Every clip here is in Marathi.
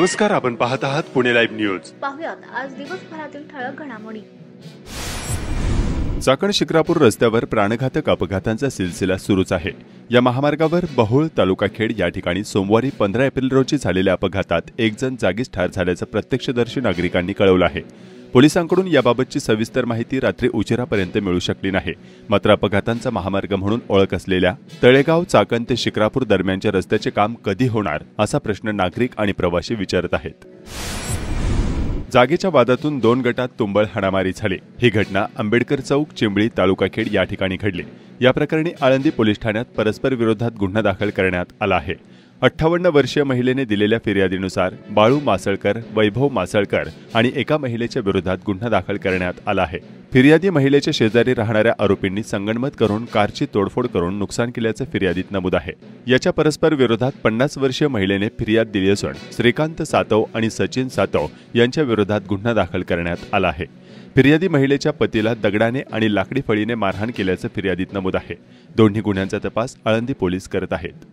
नमस्कार, आपण पाहत आहात पुणे लाईव्ह न्यूज. पाहुयात आज दिवसभरातील ठळक घडामोडी. चाकण शिक्रापूर रस्त्यावर प्राणघातक अपघातांचा सिलसिला सुरूच आहे. या महामार्गावर बहोळ तालुका खेड या ठिकाणी सोमवारी 15 एप्रिल रोजी झालेल्या अपघातात एक जण जागीच ठार झाल्याचं प्रत्यक्षदर्शी नागरिकांनी कळवलं आहे. पोलिसांकडून याबाबतची सविस्तर माहिती रात्री उशिरापर्यंत मिळू शकली नाही. मात्र अपघातांचा महामार्ग म्हणून ओळख असलेल्या तळेगाव चाकण ते शिक्रापूर दरम्यानच्या रस्त्याचे काम कधी होणार असा प्रश्न नागरिक आणि प्रवासी विचारत आहेत. जागेच्या वादातून 2 गटात तुंबळ हाणामारी झाली. ही घटना आंबेडकर चौक, चिंबळी, तालुका खेड या ठिकाणी घडली. या प्रकरणी आळंदी पोलीस ठाण्यात परस्पर विरोधात गुन्हा दाखल करण्यात आला आहे. 58 वर्षीय महिलेने दिलेल्या फिर्यादीनुसार बाळू मासळकर, वैभव मासळकर आणि एका महिलेच्या विरोधात गुन्हा दाखल करण्यात आला आहे. फिर्यादी महिलेच्या शेजारी राहणाऱ्या आरोपींनी संगनमत करून कारची तोडफोड करून नुकसान केल्याचं फिर्यादीत नमूद आहे. याच्या परस्पर विरोधात 50 वर्षीय महिलेने फिर्याद दिली असून श्रीकांत सातव आणि सचिन सातव यांच्या विरोधात गुन्हा दाखल करण्यात आला आहे. फिर्यादी महिलेच्या पतीला दगडाने आणि लाकडी फळीने मारहाण केल्याचं फिर्यादीत नमूद आहे. दोन्ही गुन्ह्यांचा तपास आळंदी पोलीस करत आहेत.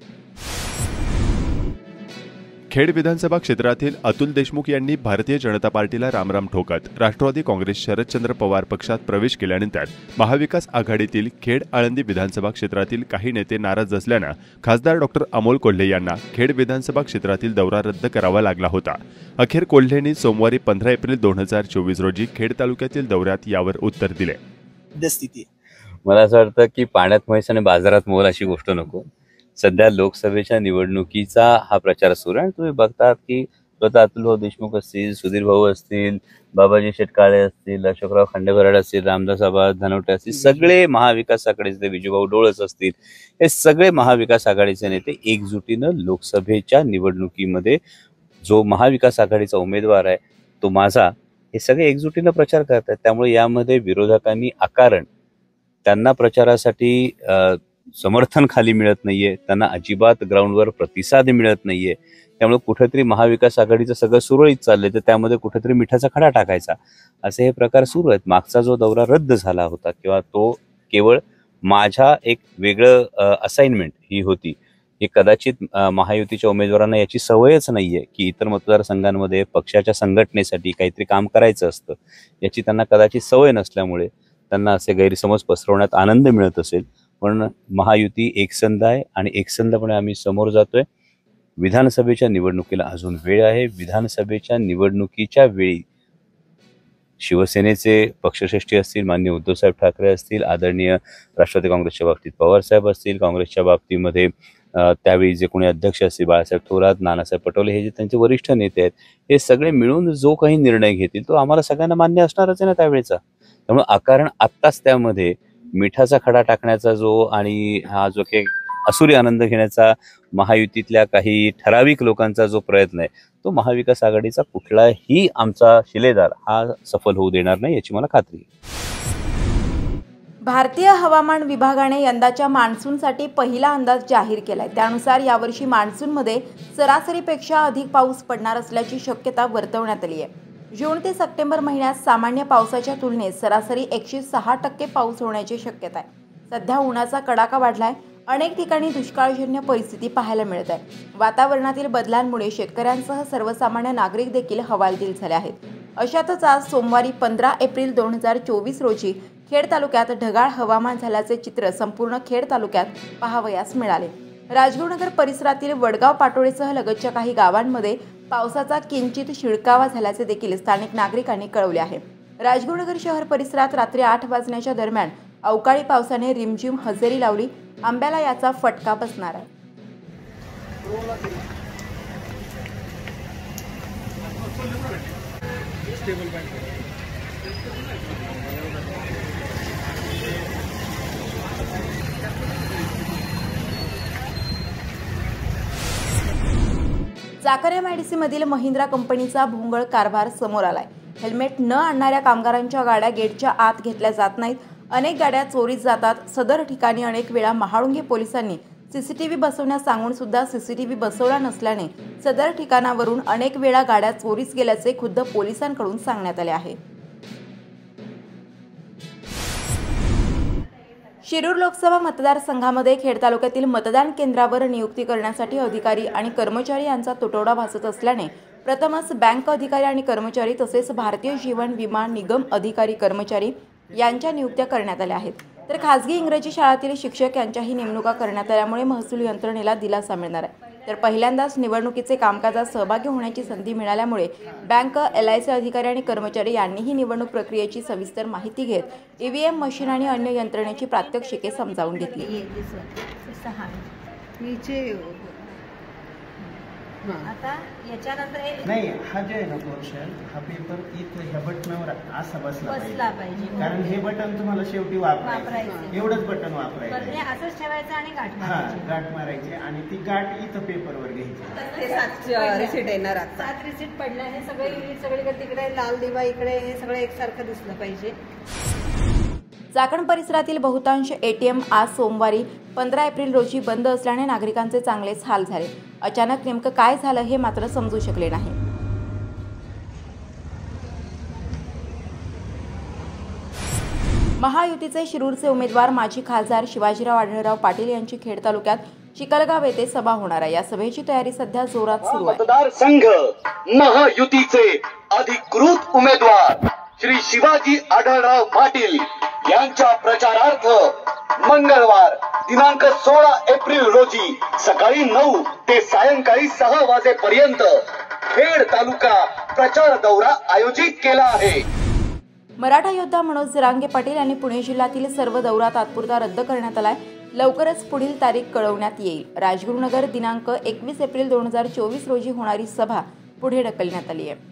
खेड विधानसभा क्षेत्रातील अतुल देशमुख यांनी भारतीय जनता पार्टीला रामराम ठोकत राष्ट्रवादी काँग्रेस शरदचंद्र पवार पक्षात प्रवेश केल्यानंतर महाविकास आघाडीतील खेड आळंदी विधानसभा क्षेत्रातील काही नेते नाराज असल्यानं खासदार डॉ. अमोल कोल्हे यांना खेड विधानसभा क्षेत्रातील दौरा रद्द करावा लागला होता. अखेर कोल्हेंनी सोमवारी 15 एप्रिल 2024 रोजी खेड तालुक्यातील दौऱ्यात यावर उत्तर दिले. मला असं वाटतं की पाण्यात म्हैस आणि बाजारात मोल अशी गोष्ट नको. सध्या लोकसभेच्या निवडणुकीचा हा प्रचार सुरू आहे आणि तुम्ही बघतात की स्वतः अतुलभाऊ देशमुख असतील, सुधीर भाऊ असतील, बाबाजी शेटकाळे असतील, अशोकराव खांडेबराड असतील, रामदास आबा धनवटे असतील, सगळे महाविकास आघाडीचे, विजूभाऊ डोळस असतील, हे सगळे महाविकास आघाडीचे नेते एकजुटीनं लोकसभेच्या निवडणुकीमध्ये जो महाविकास आघाडीचा उमेदवार आहे तो माझा, हे सगळे एकजुटीनं प्रचार करतात. त्यामुळे यामध्ये विरोधकांनी आकारण त्यांना प्रचारासाठी समर्थन खाली मिळत नाहीये, त्यांना अजिबात ग्राउंडवर प्रतिसाद मिळत नाहीये. त्यामुळे कुठेतरी महाविकास आघाडीचं सगळं सुरळीत चाललंय तर त्यामध्ये कुठेतरी मिठाचा खडा टाकायचा असे हे प्रकार सुरू आहेत. मागचा जो दौरा रद्द झाला होता किंवा तो केवळ माझ्या एक वेगळं असाइनमेंट ही होती, ही कदाचित महायुतीच्या उमेदवारांना याची सवयच नाहीये की इतर मतदारसंघांमध्ये पक्षाच्या संघटनेसाठी काहीतरी काम करायचं असतं. याची त्यांना कदाचित सवय नसल्यामुळे त्यांना असे गैरसमज पसरवण्यात आनंद मिळत असेल. पण महायुती एकसंध आहे आणि एकसंधपणे आम्ही समोर जातोय. विधानसभेच्या निवडणुकीला अजून वेळ आहे. विधानसभेच्या निवडणुकीच्या वेळी शिवसेनेचे पक्षश्रेष्ठी असतील, माननीय उद्धवसाहेब ठाकरे असतील, आदरणीय राष्ट्रवादी काँग्रेसच्या बाबतीत पवारसाहेब असतील, काँग्रेसच्या बाबतीमध्ये त्यावेळी जे कोणी अध्यक्ष असतील बाळासाहेब थोरात, नानासाहेब पटोले, हे जे त्यांचे वरिष्ठ नेते आहेत, हे सगळे मिळून जो काही निर्णय घेतील तो आम्हाला सगळ्यांना मान्य असणारच आहे ना त्यावेळेचा. त्यामुळे आकारण आत्ताच त्यामध्ये मिठाचा खडा टाकण्याचा जो आणि हा जो काही असुरी आनंद घेण्याचा महायुतीतल्या काही ठराविक लोकांचा जो प्रयत्न आहे तो महाविकास आघाडीचा कुठलाही आमचा शिलेदार हा सफल होऊ देणार नाही याची मला खात्री आहे. भारतीय हवामान विभागाने यंदाच्या मान्सूनसाठी पहिला अंदाज जाहीर केलाय. त्यानुसार यावर्षी मान्सूनमध्ये सरासरीपेक्षा अधिक पाऊस पडणार असल्याची शक्यता वर्तवण्यात आली आहे. जून ते सप्टेंबर महिन्यात सामान्य पावसाच्या तुलनेत सरासरी 106% पाऊस होण्याची शक्यता आहे. सध्या उन्हाचा कडाका वाढलाय. अनेक ठिकाणी दुष्काळजन्य परिस्थिती पाहायला मिळत आहे. वातावरणातील बदलांमुळे शेतकऱ्यांसह सर्वसामान्य नागरिक देखील हवालदिल झाले आहेत. अशातच आज सोमवारी 15 एप्रिल 2024 रोजी खेड तालुक्यात ढगाळ हवामान झाल्याचे चित्र संपूर्ण खेड तालुक्यात पाहावयास मिळाले. राजगुरुनगर परिसरातील वडगाव पाटोळेसह लगतच्या काही गावांमध्ये पावसाचा किंचित शिडकावा झाल्याचे देखील स्थानिक नागरिकांनी कळवले आहे. राजगुरुनगर शहर परिसरात रात्री 8 वाजण्याच्या दरम्यान अवकाळी पावसाने रिमझिम हजेरी लावली. आंब्याला याचा फटका बसणार आहे. चाकण एमआयडीसी मधील महिंद्रा कंपनीचा भोंगळ कारभार समोर आलाय. हेल्मेट न आणणाऱ्या कामगारांच्या गाड्या गेटच्या आत घेतल्या जात नाहीत. अनेक गाड्या चोरीस जातात. सदर ठिकाणी अनेक वेळा महाळुंगे पोलिसांनी सीसीटीव्ही बसवण्यास सांगून सुद्धा सीसीटीव्ही बसवला नसल्याने सदर ठिकाणावरून अनेक वेळा गाड्या चोरीस गेल्याचे खुद्द पोलिसांकडून सांगण्यात आले आहे. शिरूर लोकसभा मतदारसंघामध्ये खेड तालुक्यातील मतदान केंद्रावर नियुक्ती करण्यासाठी अधिकारी आणि कर्मचारी यांचा तुटवडा भासत असल्याने प्रथमच बँक अधिकारी आणि कर्मचारी तसेच भारतीय जीवन विमा निगम अधिकारी कर्मचारी यांच्या नियुक्त्या करण्यात आल्या आहेत. तर खासगी इंग्रजी शाळांतील शिक्षक यांच्याही नेमणुका करण्यात आल्यामुळे महसूल यंत्रणेला दिलासा मिळणार आहे. तर पहिल्यांदाच निवडणुकीचे कामकाजात सहभागी होण्याची संधी मिळाल्यामुळे बँक, LIC अधिकारी आणि कर्मचारी यांनीही निवडणूक प्रक्रियेची सविस्तर माहिती घेत EVM मशीन आणि अन्य यंत्रणेची प्रात्यक्षिके समजावून घेतली. आता याच्यानंतर नाही, हा जो आहे ना पोर्शन, हा पेपर इथं ह्या बटनावर असा बसला पाहिजे. कारण हे बटन तुम्हाला शेवटी वापरायचं, एवढंच बटन वापरायचं, असंच ठेवायचं आणि गाठ मारायची आणि ती गाठ इथं पेपरवर घ्यायची. ते 7 रिसीट येणार. 7 रिसीट पडल्या. हे सगळे युनिट सगळीकडे तिकडे लाल दिवा इकडे, हे सगळं एकसारखं दिसलं पाहिजे. चाकण परिसरातील बहुतांश ATM आज सोमवारी 15 एप्रिल रोजी बंद असल्याने नागरिकांचे चांगलेच हाल झाले. अचानक नेमकं काय झालं हे मात्र समजू शकले नाही. महायुतीचे शिरूरचे उमेदवार माजी खासदार शिवाजीराव आढळराव पाटील यांची खेड तालुक्यात चिकलगाव येथे सभा होणार आहे. या सभेची तयारी सध्या जोरात सुरू आहे. मतदारसंघ महायुतीचे अधिकृत उमेदवार श्री शिवाजी आढळराव पाटील यांच्या प्रचारार्थ मंगळवार दिनांक 16 एप्रिल रोजी सकाळी 9 ते सायंकाळी 6 वाजेपर्यंत खेड तालुका प्रचार दौरा आयोजित केला आहे. मराठा योद्धा मनोज जरांगे पाटील यांनी पुणे जिल्ह्यातील सर्व दौरा तात्पुरता रद्द करण्यात आलाय. लवकरच पुढील तारीख कळवण्यात येईल. राजगुरुनगर दिनांक 21 एप्रिल 2024 रोजी होणारी सभा पुढे ढकलण्यात आली आहे.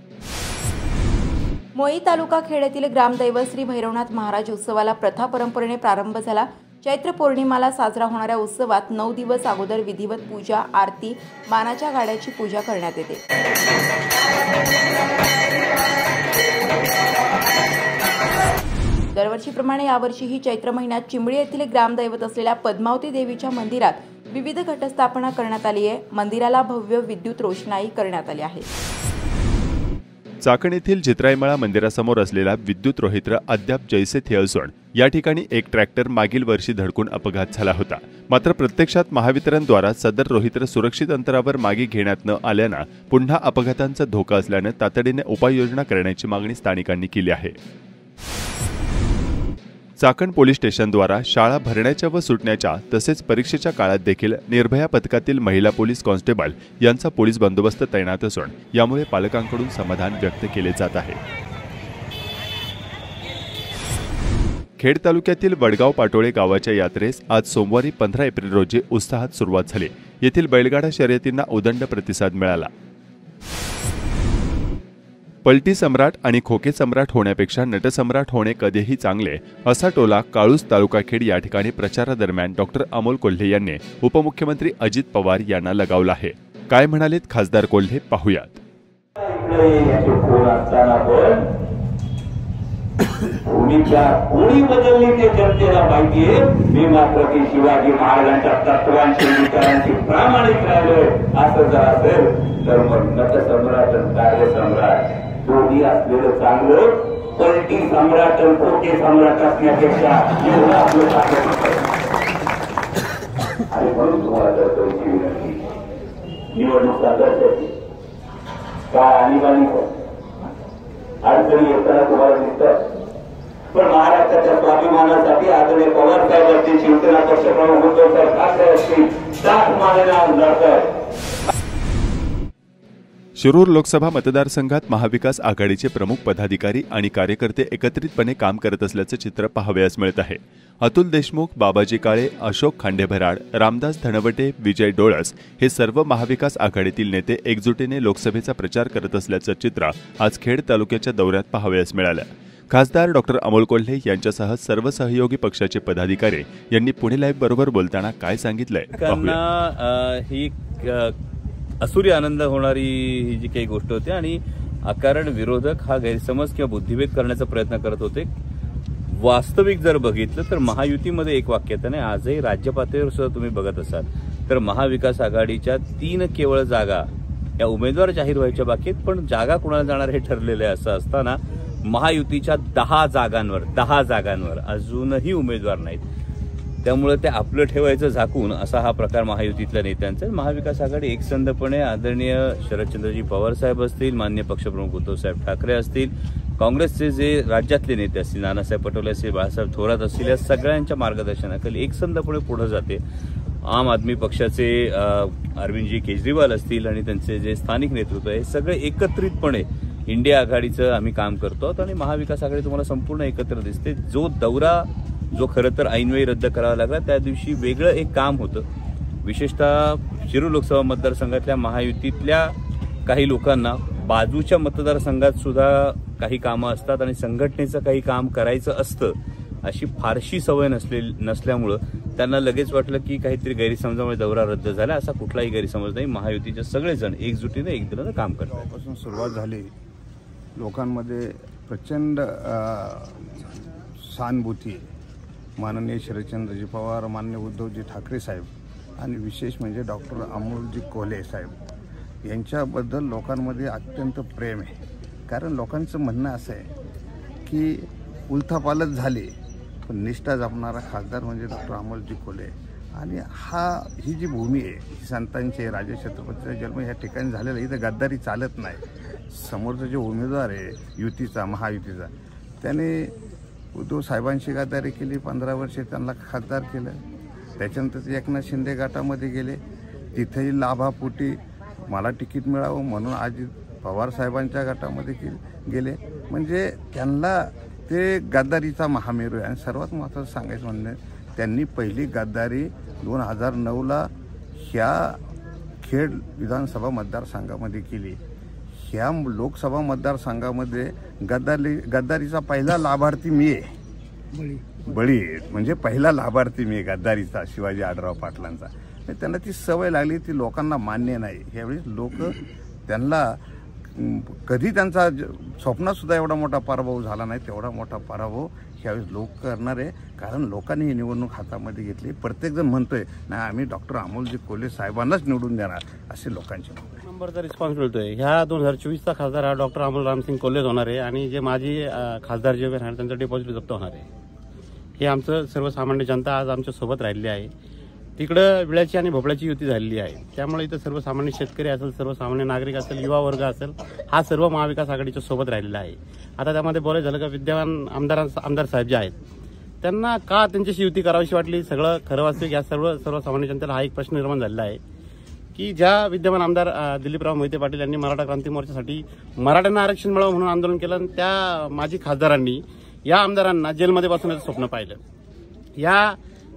मोई तालुका खेड येथील ग्रामदैवत श्री भैरवनाथ महाराज उत्सवाला प्रथा परंपरेने प्रारंभ झाला. चैत्र पौर्णिमाला साजरा होणाऱ्या उत्सवात 9 दिवस अगोदर विधिवत पूजा, आरती, मानाच्या गाड्याची पूजा करण्यात येते. दरवर्षीप्रमाणे यावर्षीही चैत्र महिन्यात चिंबळी येथील ग्रामदैवत असलेल्या पद्मावती देवीच्या मंदिरात विविध घटस्थापना करण्यात आली आहे. मंदिराला भव्य विद्युत रोषणाई करण्यात आली आहे. चाकण येथील चित्राईमळा मंदिरासमोर असलेला विद्युत रोहित्र अद्याप जैसे थे असून या ठिकाणी एक ट्रॅक्टर मागील वर्षी धडकून अपघात झाला होता. मात्र प्रत्यक्षात महावितरणद्वारा सदर रोहित्र सुरक्षित अंतरावर मागे घेण्यात न आल्यानं पुन्हा अपघातांचा धोका असल्यानं तातडीने उपाययोजना करण्याची मागणी स्थानिकांनी केली आहे. चाकण पोलीस स्टेशनद्वारा शाळा भरण्याच्या व सुटण्याच्या तसेच परीक्षेच्या काळात देखील निर्भया पथकातील महिला पोलीस कॉन्स्टेबल यांचा पोलीस बंदोबस्त तैनात असून यामुळे पालकांकडून समाधान व्यक्त केले जात आहे. खेड तालुक्यातील वडगाव पाटोळे गावाच्या यात्रेस आज सोमवारी 15 एप्रिल रोजी उत्साहात सुरुवात झाली. येथील बैलगाडा शर्यतींना उदंड प्रतिसाद मिळाला. पलटी सम्राट आणि खोके सम्राट होण्यापेक्षा नटसम्राट होणे कधीही चांगले असा टोला काळूस तालुका खेड या ठिकाणी प्रचारादरम्यान डॉक्टर अमोल कोल्हे यांनी उपमुख्यमंत्री अजित पवार यांना लगावला आहे. काय म्हणालेत खासदार कोल्हे पाहूयात. कोणी बदलली ते जनतेला माहितीये. मी मात्र की शिवाजी महाराजांच्या तत्वांची विचारांची प्रामाणिक राहिलोय असं जर असेल तर मग नटसम्राट आणि कार्यसम्राट दोन्ही असलेलं चांगलं. पलटी सम्राट आणि खोटे सम्राट असण्यापेक्षा एवढं आपलं चांगलं. आणि म्हणून तुम्हाला दर्शवची विनंती, निवडणूक सादरची काय आणीबाणी अडचणी येताना तुम्हाला दिसतात, पण महाराष्ट्राच्या स्वाभिमानासाठी आदरणीय पवार साहेब असतील, शिवसेना पक्षप्रमुख उद्धव साहेब ठाकरे असतील, साथ मानेला लढतात. शिरूर लोकसभा मतदारसंघात महाविकास आघाडीचे प्रमुख पदाधिकारी आणि कार्यकर्ते एकत्रितपणे काम करत असल्याचं चित्र पाहावयास मिळत आहे. अतुल देशमुख, बाबाजी काळे, अशोक खांडेभराड, रामदास धनवटे, विजय डोळस हे सर्व महाविकास आघाडीतील नेते एकजुटीने लोकसभेचा प्रचार करत असल्याचं चित्र आज खेड तालुक्याच्या दौऱ्यात पाहावयास मिळालं. खासदार डॉक्टर अमोल कोल्हे यांच्यासह सर्व सहयोगी पक्षाचे पदाधिकारी यांनी पुणे लाईव्ह बरोबर बोलताना काय सांगितलंय. ही असुरी आनंद होणारी ही जी काही गोष्ट होती आणि अकारण विरोधक हा गैरसमज किंवा बुद्धिभेद करण्याचा प्रयत्न करत होते. वास्तविक जर बघितलं तर महायुतीमध्ये एक वाक्यता नाही. आजही राज्य पातळीवर सुद्धा तुम्ही बघत असाल तर महाविकास आघाडीच्या 3 केवळ जागा या उमेदवार जाहीर व्हायच्या बाकीत, पण जागा कुणाला जाणार हे ठरलेलं आहे. असं असताना महायुतीच्या 10 जागांवर अजूनही उमेदवार नाहीत. त्यामुळे ते आपलं ठेवायचं झाकून असा हा प्रकार महायुतीतल्या नेत्यांचा. महाविकास आघाडी एकसंधपणे आदरणीय शरदचंद्रजी पवार साहेब असतील, माननीय पक्षप्रमुख उद्धवसाहेब ठाकरे असतील, काँग्रेसचे जे राज्यातले नेते असतील, नानासाहेब पटोले असतील, बाळासाहेब थोरात असतील, या सगळ्यांच्या मार्गदर्शनाखाली एकसंधपणे पुढे जाते. आम आदमी पक्षाचे अरविंदजी केजरीवाल असतील आणि त्यांचे जे स्थानिक नेतृत्व आहे, सगळे एकत्रितपणे इंडिया आघाडीचं आम्ही काम करतो आणि महाविकास आघाडी तुम्हाला संपूर्ण एकत्र दिसते. जो दौरा जो खरं तर ऐनवेळी रद्द करावा लागला, त्या दिवशी वेगळं एक काम होतं. विशेषतः शिरूर लोकसभा मतदारसंघातल्या महायुतीतल्या काही लोकांना बाजूच्या मतदारसंघात सुद्धा काही कामं असतात आणि संघटनेचं काही काम करायचं असतं, अशी फारशी सवय नसल्यामुळं त्यांना लगेच वाटलं की काहीतरी गैरसमजामुळे दौरा रद्द झाला. असा कुठलाही गैरसमज नाही. महायुतीचे सगळेजण एकजुटीने एकदलानं काम करतात. तेव्हापासून सुरुवात झाली. लोकांमध्ये प्रचंड सहानुभूती माननीय शरदचंद्रजी पवार, माननीय उद्धवजी ठाकरे साहेब आणि विशेष म्हणजे डॉक्टर अमोलजी कोल्हे साहेब यांच्याबद्दल लोकांमध्ये अत्यंत प्रेम आहे. कारण लोकांचं म्हणणं असं आहे की उलथापालथ झाली पण निष्ठा जपणारा खासदार म्हणजे डॉक्टर अमोलजी कोल्हे. आणि ही जी भूमी आहे ही संतांची, राजे छत्रपतीचा जन्म ह्या ठिकाणी झालेला, इथं गद्दारी चालत नाही. समोरचा जो उमेदवार आहे युतीचा, महायुतीचा, त्याने उद्धव साहेबांशी गद्दारी केली. 15 वर्षे त्यांना खासदार केलं. त्याच्यानंतर एकनाथ शिंदे गटामध्ये गेले. तिथेही लाभापोटी मला तिकीट मिळावं म्हणून अजित पवार साहेबांच्या गटामध्ये गेले. म्हणजे त्यांना ते गद्दारीचा महामेरू आहे. आणि सर्वात महत्त्वाचं सांगायचं म्हणणं, त्यांनी पहिली गद्दारी 2009ला ह्या खेड विधानसभा मतदारसंघामध्ये केली. ह्या लोकसभा मतदारसंघामध्ये गद्दारीचा पहिला लाभार्थी मी आहे. बळी म्हणजे पहिला लाभार्थी मी आहे गद्दारीचा, शिवाजी आढळराव पाटलांचा. त्यांना ती सवय लागली, ती लोकांना मान्य नाही. ह्यावेळी लोक त्यांना कधी त्यांचा स्वप्नातसुद्धा एवढा मोठा पराभव झाला नाही, तेवढा मोठा पराभव ह्यावेळेस लोक करणार आहे. कारण लोकांनी ही निवडणूक हातामध्ये घेतली. प्रत्येकजण म्हणतोय नाही आम्ही डॉक्टर अमोलजी कोल्हे साहेबांनाच निवडून देणार, असे लोकांचे म्हणणं आहे. नंबरचा रिस्पॉन्स मिळतोय. ह्या 2024चा खासदार हा डॉक्टर अमोल रामसिंग कोल्हेच होणार आहे आणि जे माजी खासदार जे राहणार त्यांचं डिपॉझिट जप्त होणार आहे. हे आमचं सर्वसामान्य जनता आज आमच्या सोबत राहिलेली आहे. तिकडं विळ्याची आणि भोपळ्याची युती झालेली आहे. त्यामुळे इथं सर्वसामान्य शेतकरी असेल, सर्वसामान्य नागरिक असेल, युवा वर्ग असेल, हा सर्व महाविकास आघाडीच्या सोबत राहिलेला आहे. आता त्यामध्ये बोलायचं झालं का विद्यमान आमदार साहेब जे आहेत त्यांना का त्यांच्याशी युती करावीशी वाटली, सगळं खरं वास्तविक या सर्वसामान्य जनतेला हा एक प्रश्न निर्माण झालेला आहे की ज्या विद्यमान आमदार दिलीपराव मोहिते पाटील यांनी मराठा क्रांती मोर्चासाठी मराठ्यांना आरक्षण मिळावं म्हणून आंदोलन केलं आणि त्या माजी खासदारांनी या आमदारांना जेलमध्ये बसवण्याचं स्वप्न पाहिलं. या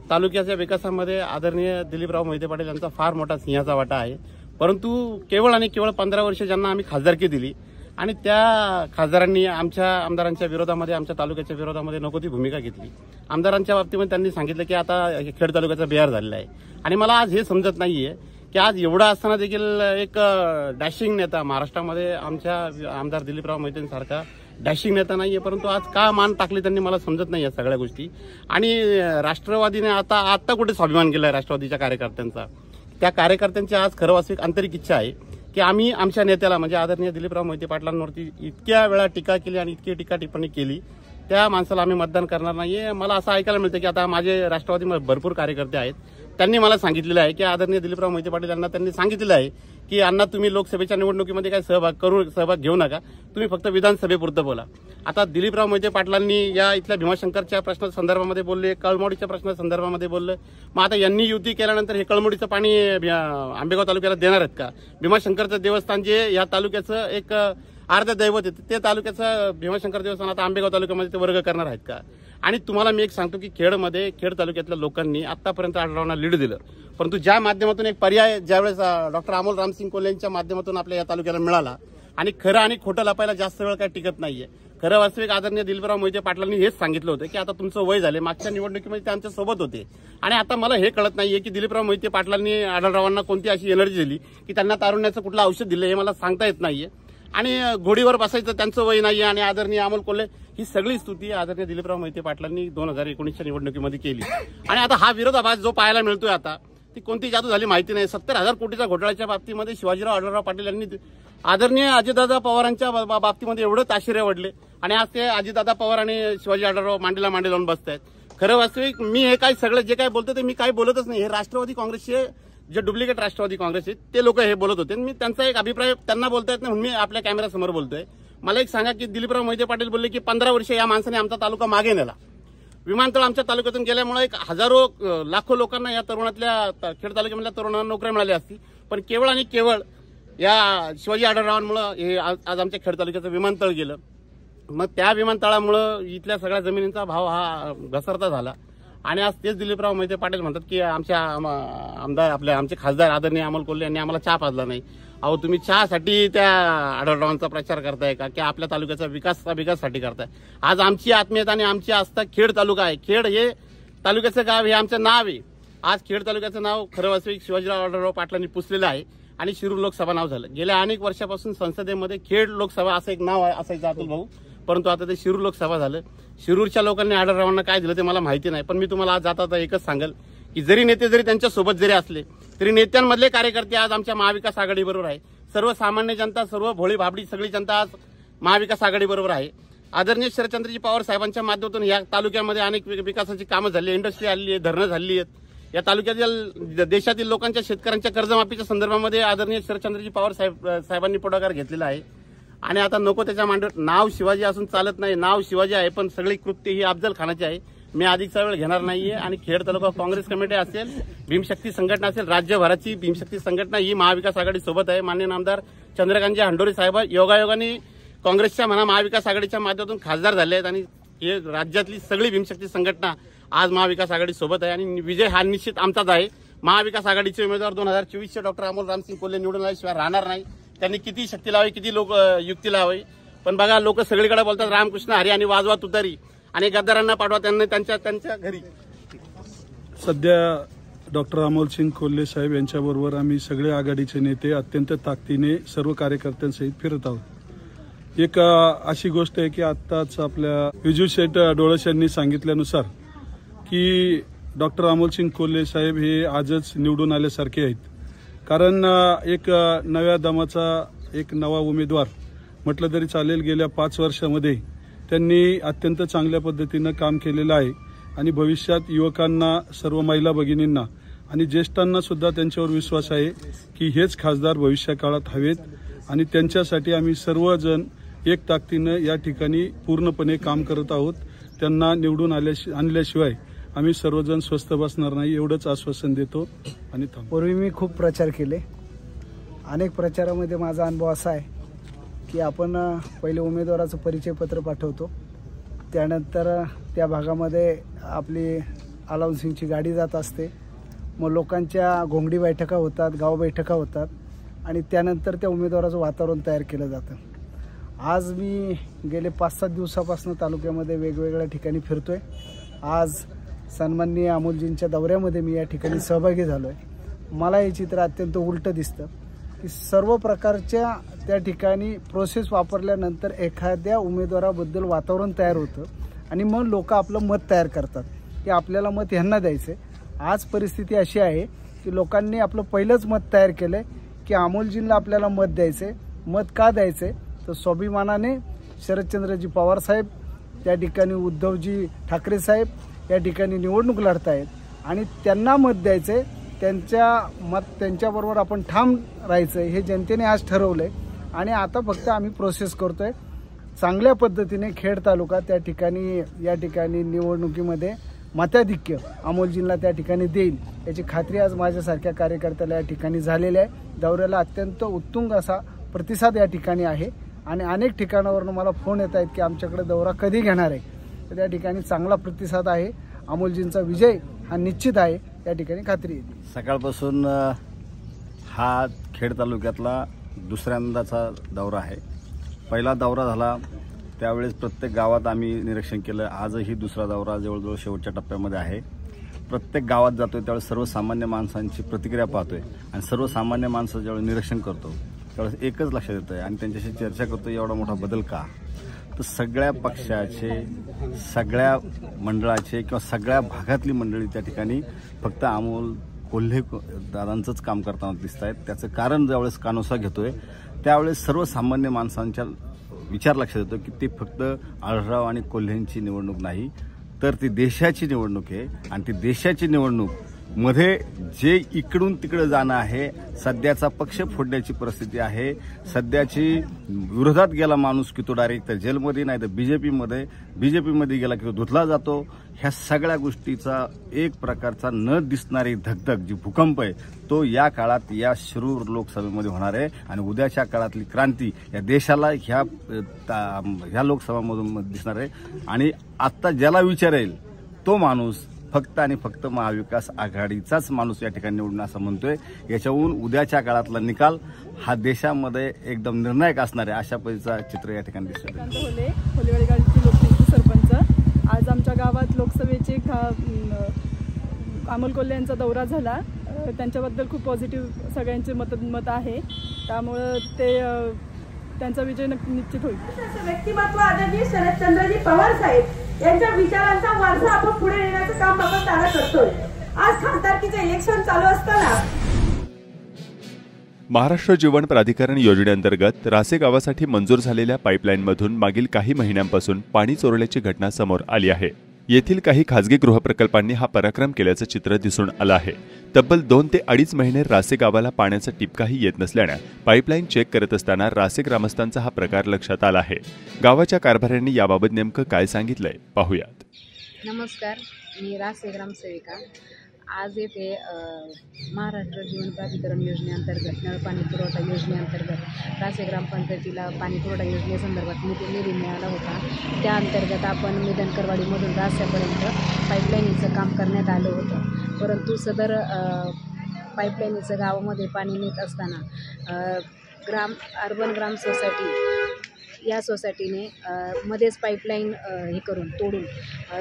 तालुक्याच्या विकासामध्ये आदरणीय दिलीपराव मोहिते पाटील यांचा फार मोठा सिंहाचा वाटा आहे. परंतु केवळ आणि केवळ 15 वर्ष ज्यांना आम्ही खासदारकी दिली आणि त्या खासदारांनी आमच्या आमदारांच्या विरोधामध्ये, आमच्या तालुक्याच्या विरोधामध्ये नको ती भूमिका घेतली. आमदारांच्या बाबतीमध्ये त्यांनी सांगितलं की आता खेड तालुक्याचा बिहार झालेला आहे. आणि मला आज हे समजत नाहीये की आज एवढा असताना देखील एक डॅशिंग नेता महाराष्ट्रामध्ये आमच्या आमदार दिलीपराव मोहितेंसारखा डॅशिंग नेता नाहीये, परंतु आज का मान टाकले त्यांनी मला समजत नाही या सगळ्या गोष्टी. आणि राष्ट्रवादीने आता कुठे स्वाभिमान केलाय राष्ट्रवादीच्या कार्यकर्त्यांचा. त्या कार्यकर्त्यांची आज खरं वास्तविक आंतरिक इच्छा आहे की आम्ही आमच्या नेत्याला म्हणजे आदरणीय दिलीपराव मोहिते पाटलांवरती इतक्या वेळा टीका केली आणि इतकी टीका टिप्पणी केली, त्या माणसाला आम्ही मतदान करणार नाहीये. मला असं ऐकायला मिळतं की आता माझे राष्ट्रवादीमध्ये भरपूर कार्यकर्ते आहेत, त्यांनी मला सांगितलेलं आहे की आदरणीय दिलीपराव मोहिते पाटील यांना त्यांनी सांगितलेलं आहे की अण्णा तुम्ही लोकसभेच्या निवडणुकीमध्ये काय सहभाग घेऊ नका, तुम्ही फक्त विधानसभेपुरतं बोला. आता दिलीपराव मोहिते पाटलांनी या इथल्या भीमाशंकरच्या प्रश्ना संदर्भामध्ये बोलले, कळमोडीच्या प्रश्ना संदर्भामध्ये बोलले. मग आता यांनी युती केल्यानंतर हे कळमोडीचं पाणी आंबेगाव तालुक्याला देणार आहेत का? भीमाशंकरचं देवस्थान जे या तालुक्याचं एक अर्ध दैवत आहे, ते तालुक्याचं भीमाशंकर देवस्थान आता आंबेगाव तालुक्यामध्ये ते वर्ग करणार आहेत का? आणि तुम्हाला मी एक सांगतो की खेड तालुक्यातल्या लोकांनी आतापर्यंत आढळरावांना लीड दिलं, परंतु ज्या माध्यमातून एक पर्याय ज्यावेळेस डॉक्टर अमोल रामसिंग कोल्हेंच्या माध्यमातून आपल्या या तालुक्याला मिळाला आणि खरं आणि खोटं लपायला जास्त वेळ काय टिकत नाहीये. खरं वास्तविक आदरणीय दिलीपराव मोहिते पाटलांनी हेच सांगितलं होतं की आता तुमचं वय झाले. मागच्या निवडणुकीमध्ये ते आमच्या सोबत होते आणि आता मला हे कळत नाहीये की दिलीपराव मोहिते पाटलांनी आढळरावांना कोणती अशी एनर्जी दिली की त्यांना तारुण्याचं कुठलं औषध दिलं हे मला सांगता येत नाहीये. आणि घोडीवर बसायचं त्यांचं वय नाहीये. आणि आदरणीय अमोल कोल्हे ही सगळी स्तुती आदरणीय दिलीपराव मोहिते पाटलांनी 2019च्या निवडणुकीमध्ये केली. आणि आता हा विरोधाभास जो पाहायला मिळतोय आता ती कोणती जादू झाली माहिती नाही. 70,000 कोटीच्या घोटाळ्याच्या बाबतीमध्ये शिवाजीराव आढळराव पाटील यांनी आदरणीय अजितदादा पवारांच्या बाबतीमध्ये एवढं ताशिरे वडले आणि आज ते अजितदादा पवार आणि शिवाजी आढळराव मांडीला मांडी लावून बसतायत. खरं वास्तविक मी हे काय सगळं जे काय बोलतो ते मी काही बोलतच नाही. हे राष्ट्रवादी काँग्रेसचे जे डुप्लिकेट राष्ट्रवादी काँग्रेस आहेत ते लोक हे बोलत होते. मी त्यांचा एक अभिप्राय त्यांना बोलता येत नाही म्हणून मी आपल्या कॅमेऱ्यासमोर बोलतोय. मला एक सांगा की दिलीपराव मोहिते पाटील बोलले की 15 वर्ष या माणसाने आमचा तालुका मागे नेला. विमानतळ आमच्या तालुक्यातून गेल्यामुळे हजारो लाखो लोकांना या तरुणातल्या खेड तालुक्यामधल्या तरुणांना नोकऱ्या मिळाल्या असती. पण केवळ आणि केवळ या शिवाजी आढळरावांमुळे हे आज आमच्या खेड तालुक्याचं विमानतळ गेलं. मग त्या विमानतळामुळं इथल्या सगळ्या जमिनींचा भाव हा घसरता झाला. आणि आज तेच दिलीपराव मोहिते पाटील म्हणतात की आमच्या आमदार आमचे खासदार आदरणीय अमोल कोल्हे यांनी आम्हाला चहा पाजला नाही. अहो तुम्ही चहासाठी त्या आढळरावांचा प्रचार करताय का की आपल्या तालुक्याचा विकासासाठी करताय? आज आमची आत्मीयता आणि आमची आस्था खेड तालुका आहे. खेड हे तालुक्याचं गाव हे आमचं नाव आहे. आज खेड तालुक्याचं नाव खरं वास्तविक शिवाजीराव आढळराव पाटलांनी पुसलेलं आहे आणि शिरूर लोकसभा नाव झालं. गेल्या अनेक वर्षापासून संसदेमध्ये खेड लोकसभा असं एक नाव असायचं अतुल भाऊ, परंतु आता ते शिरूर लोकसभा झालं. शिरूरच्या लोकांनी आढळरावांना काय दिलं ते मला माहिती नाही. पण मी तुम्हाला आज जाता एकच सांगेल की जरी नेते जरी त्यांच्या सोबत जरी असले तरी नेत्यांमधले कार्यकर्ते आज आमच्या महाविकास आघाडी बरोबर आहे. सर्वसामान्य जनता, सर्व भोळी भाबडी सगळी जनता आज महाविकास आघाडी बरोबर आहे. आदरणीय शरदचंद्रजी पवार साहेबांच्या माध्यमातून या तालुक्यामध्ये अनेक विकासाची कामं झाली, इंडस्ट्री आली आहे, धरणं झाली आहेत. या तालुक्यातील देशातील लोकांच्या शेतकऱ्यांच्या कर्जमाफीच्या संदर्भामध्ये आदरणीय शरदचंद्रजी पवार साहेबांनी पुढाकार घेतलेला आहे. आणि आता नको त्याच्या मांडीवर नाव शिवाजी असून चालत नाही. नाव शिवाजी आहे पण सगळी कृत्य ही अफजल खानाची आहे. मी अधिकचा वेळ घेणार नाहीये. आणि खेड तालुका काँग्रेस कमिटी असेल, भीमशक्ती संघटना असेल, राज्यभराची भीमशक्ती संघटना ही महाविकास आघाडी सोबत आहे. माननीय आमदार चंद्रकांतजी हंडोरे साहेब योगायोगाने काँग्रेसच्या महाविकास आघाडीच्या माध्यमातून खासदार झाले आहेत. आणि हे राज्यातली सगळी भीमशक्ती संघटना आज महाविकास आघाडी सोबत आहे. आणि विजय हा निश्चित आमचाच आहे. महाविकास आघाडीचे उमेदवार 2024चे डॉक्टर अमोल रामसिंग कोल्हे निवडून आल्याशिवाय राहणार नाही. त्यांनी किती शक्ती लावावी, किती लोक युक्ती लावावी. पण बघा लोक सगळीकडे बोलतात रामकृष्ण हरी आणि वाजवा तुतारी आणि गद्दारांना पाठवा त्यांनी त्यांच्या घरी. सध्या डॉक्टर अमोलसिंग कोल्हे साहेब यांच्याबरोबर आम्ही सगळे आघाडीचे नेते अत्यंत ताकदीने सर्व कार्यकर्त्यांसहित फिरत आहोत. एक अशी गोष्ट आहे की आत्ताच आपल्या विजू शेठ डोळस यांनी सांगितल्यानुसार की डॉक्टर अमोलसिंग कोल्हे साहेब हे आजच निवडून आल्यासारखे आहेत. कारण एक नव्या दमाचा एक नवा उमेदवार म्हटलं तरी चालेल. गेल्या 5 वर्षामध्ये त्यांनी अत्यंत चांगल्या पद्धतीनं काम केलेलं आहे. आणि भविष्यात युवकांना, सर्व महिला भगिनींना आणि ज्येष्ठांना सुद्धा त्यांच्यावर विश्वास आहे की हेच खासदार भविष्य काळात हवेत. आणि त्यांच्यासाठी आम्ही सर्वजण एक ताकदीनं या ठिकाणी पूर्णपणे काम करत आहोत. त्यांना निवडून आणल्याशिवाय आम्ही सर्वजण स्वस्थ बसणार नाही एवढंच आश्वासन देतो. आणि पूर्वी मी खूप प्रचार केले. अनेक प्रचारामध्ये माझा अनुभव असा आहे की आपण पहिले उमेदवाराचं परिचयपत्र पाठवतो, त्यानंतर त्या भागामध्ये आपली अलाउन्सिंगची गाडी जात असते, मग लोकांच्या घोंगडी बैठका होतात, गाव बैठका होतात आणि त्यानंतर त्या उमेदवाराचं वातावरण तयार केलं जातं. आज मी गेले 5-7 दिवसापासून तालुक्यामध्ये वेगवेगळ्या ठिकाणी फिरतोय. आज सन्माननीय अमोलजींच्या दौऱ्यामध्ये मी या ठिकाणी सहभागी झालो आहे. मला हे चित्र अत्यंत उलटं दिसतं की सर्व प्रकारच्या त्या ठिकाणी प्रोसेस वापरल्यानंतर एखाद्या उमेदवाराबद्दल वातावरण तयार होतं आणि मग लोक आपलं मत तयार करतात की आपल्याला मत ह्यांना द्यायचं आहे. आज परिस्थिती अशी आहे की लोकांनी आपलं पहिलंच मत तयार केलं आहे की अमोलजींना आपल्याला मत द्यायचं आहे. मत का द्यायचं आहे तर स्वाभिमानाने शरदचंद्रजी पवार साहेब, त्या ठिकाणी उद्धवजी ठाकरे साहेब या ठिकाणी निवडणूक लढतायत आणि त्यांना मत द्यायचं आहे. त्यांच्याबरोबर आपण ठाम राहायचं हे जनतेने आज ठरवलं आहे. आणि आता फक्त आम्ही प्रोसेस करतो आहे चांगल्या पद्धतीने. खेड तालुका त्या ठिकाणी या ठिकाणी निवडणुकीमध्ये मताधिक्य अमोलजींना त्या ठिकाणी देईल याची खात्री आज माझ्यासारख्या कार्यकर्त्याला या ठिकाणी झालेली आहे. दौऱ्याला अत्यंत उत्तुंग असा प्रतिसाद या ठिकाणी आहे आणि अनेक ठिकाणावरून मला फोन येत आहेत की आमच्याकडे दौरा कधी घेणार आहे. तर त्या ठिकाणी चांगला प्रतिसाद आहे. अमोलजींचा विजय हा निश्चित आहे या ठिकाणी खात्री येते. सकाळपासून हा खेड तालुक्यातला दुसऱ्यांदाचा दौरा आहे. पहिला दौरा झाला त्यावेळेस प्रत्येक गावात आम्ही निरीक्षण केलं. आजही दुसरा दौरा जवळजवळ शेवटच्या टप्प्यामध्ये आहे. प्रत्येक गावात जातोय त्यावेळेस सर्वसामान्य माणसांची प्रतिक्रिया पाहतोय आणि सर्वसामान्य माणसं ज्यावेळेस निरीक्षण करतो त्यावेळेस एकच लक्षात येतं आहे आणि त्यांच्याशी चर्चा करतो एवढा मोठा बदल का. तर सगळ्या पक्षाचे, सगळ्या मंडळाचे किंवा सगळ्या भागातली मंडळी त्या ठिकाणी फक्त अमोल कोल्हे दादांचंच काम करताना दिसत आहेत. त्याचं कारण ज्यावेळेस कानोसा घेतोय त्यावेळेस सर्वसामान्य माणसांच्या विचार लक्षात येतो की ते फक्त आढळराव आणि कोल्हेंची निवडणूक नाही तर ती देशाची निवडणूक आहे आणि ती देशाची निवडणूक मध्ये जे इकडून तिकडे जाणं आहे, सध्याचा पक्ष फोडण्याची परिस्थिती आहे, सध्याची विरोधात गेला माणूस की तो डायरेक्ट जेलमध्ये नाही तर बीजेपीमध्ये गेला की तो धुतला जातो. ह्या सगळ्या गोष्टीचा एक प्रकारचा न दिसणारी धगधग जी भूकंप आहे तो या काळात या शिरूर लोकसभेमध्ये होणार आहे आणि उद्याच्या काळातली क्रांती या देशाला ह्या लोकसभामधून दिसणार आहे. आणि आत्ता ज्याला विचारेल तो माणूस फक्त आणि फक्त महाविकास आघाडीचाच माणूस या ठिकाणी निवडून असं म्हणतोय. याच्याहून उद्याच्या काळातला निकाल हा देशामध्ये एकदम निर्णायक असणार आहे अशा पद्धतीचा चित्र या ठिकाणी दिसतोय. होलेवाडी गाडीचे लोकसभेचे सरपंच आज आमच्या गावात लोकसभेचे अमोल कोल्हे यांचा दौरा झाला. त्यांच्याबद्दल खूप पॉझिटिव्ह सगळ्यांचे मत आहे, त्यामुळं ते त्यांचा विजय निश्चित होईल. व्यक्तिमत्व आदरणीय शरदचंद्रजी पवार साहेब यांच्या विचारांचा वारसा आपण पुढे नेण्याचं काम आपण त्याला करतोय. आज खासदारकीचे इलेक्शन चालू असताना महाराष्ट्र जीवन प्राधिकरण योजनेअंतर्गत रासे गावासाठी मंजूर झालेल्या पाईपलाईनमधून मागील काही महिन्यांपासून पाणी चोरल्याची घटना समोर आली आहे. येथील काही खासगी गृहप्रकल्पांनी हा पराक्रम केल्याचं चित्र दिसून आलं आहे. तब्बल 2 ते 2.5 महिने रासे गावाला पाण्याचा टिपकाही येत नसल्यानं पाईपलाईन चेक करत असताना रासे ग्रामस्थांचा हा प्रकार लक्षात आला आहे. गावाच्या कारभाऱ्यांनी याबाबत नेमकं काय सांगितलंय पाहूयात. नमस्कार, मी रासे ग्रामसेविका. आज येथे महाराष्ट्र जीवन प्राधिकरण योजनेअंतर्गत नळपाणी पुरवठा योजनेअंतर्गत रासे ग्रामपंचायतीला पाणी पुरवठा योजनेसंदर्भात निधी मिळाला होता. त्या अंतर्गत आपण मिदनकरवाडीमधून रास्त्यापर्यंत पाईपलाईनीचं काम करण्यात आलं होतं. परंतु सदर पाईपलाईनीचं गावामध्ये पाणी नेत असताना अर्बन ग्राम सोसायटी या सोसायटीने मध्येच पाईपलाईन तोडून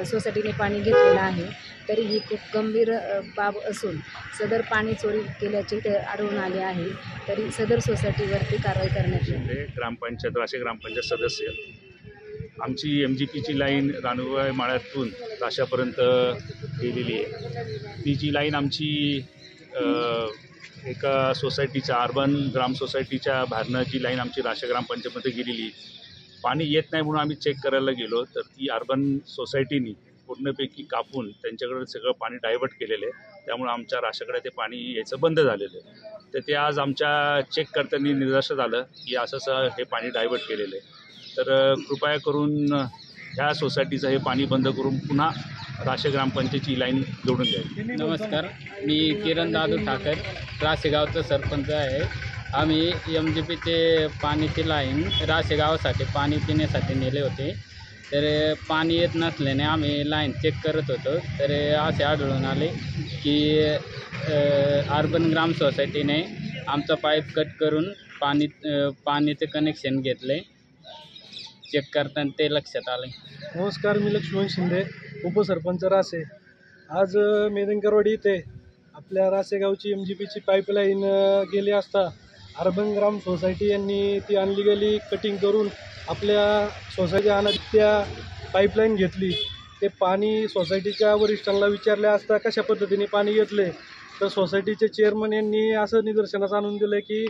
सोसायटीने पाणी घेतलेलं आहे. तरी ही खूप गंभीर बाब असून सदर पाणी चोरी केल्याचे ते आढळून आले आहे. तरी सदर सोसायटीवरती कारवाई करण्यात येईल. ग्रामपंचायत रासे ग्रामपंचायत सदस्य आमची MGPची लाईन रानुबाई माळ्यातून राशापर्यंत गेलेली आहे. ती जी लाईन आमची एका सोसायटीच्या अर्बन ग्राम सोसायटीच्या बाहेरनं जी लाईन आमची राशा ग्रामपंचायतमध्ये गेलेली, पाणी येत नाही म्हणून आम्ही चेक करायला गेलो तर ती अर्बन सोसायटीनी पूर्णपैकी कापून त्यांच्याकडे सगळं पाणी डायव्हर्ट केलेलं आहे. त्यामुळे आमच्या राशाकडे ते पाणी यायचं बंद झालेलं आहे. तर ते आज आमच्या चेक करताना निदर्शनास आलं की असं हे पाणी डायव्हर्ट केलेलं आहे. तर कृपया करून ह्या सोसायटीचं हे पाणी बंद करून पुन्हा राशे ग्रामपंचायतीची लाईन जोडून द्यावी. नमस्कार, मी किरण दादू ठाकर, राशेगावचा सरपंच आहे. आम्ही MGPचे पाण्याची लाईन राशेगावासाठी पाणी पिण्यासाठी नेले होते. तर पाणी येत नसल्याने आम्ही लाईन चेक करत होतो. तर असे आढळून आले की अर्बन ग्राम सोसायटीने आमचा पाईप कट करून पाणीचे कनेक्शन घेतले. चेक करताना ते लक्षात आले. नमस्कार, मी लक्ष्मण शिंदे, उपसरपंच रासे. आज मेदनकरवाडी इथे आपल्या रासेगावची MGPची पाईपलाईन गेली असता अर्बन ग्राम सोसायटी यांनी ती अनलिगली कटिंग करून आपल्या सोसायटी आणत त्या पाईपलाईन घेतली. ते पाणी सोसायटीच्या वरिष्ठांना विचारले असता कशा पद्धतीने पाणी घेतले तर सोसायटीचे चेअरमन यांनी असं निदर्शनास आणून दिलं की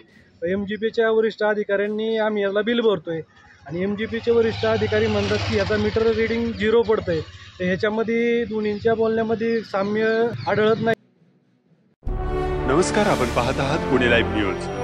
MGPच्या वरिष्ठ अधिकाऱ्यांनी आम्ही याला बिल भरतोय आणि MGPचे वरिष्ठ अधिकारी म्हणतात की याचा मीटर रिडिंग 0 पडतंय. तर ह्याच्यामध्ये दोन्हींच्या बोलण्यामध्ये साम्य आढळत नाही. नमस्कार, आपण पाहत आहात पुणे लाईव्ह न्यूज.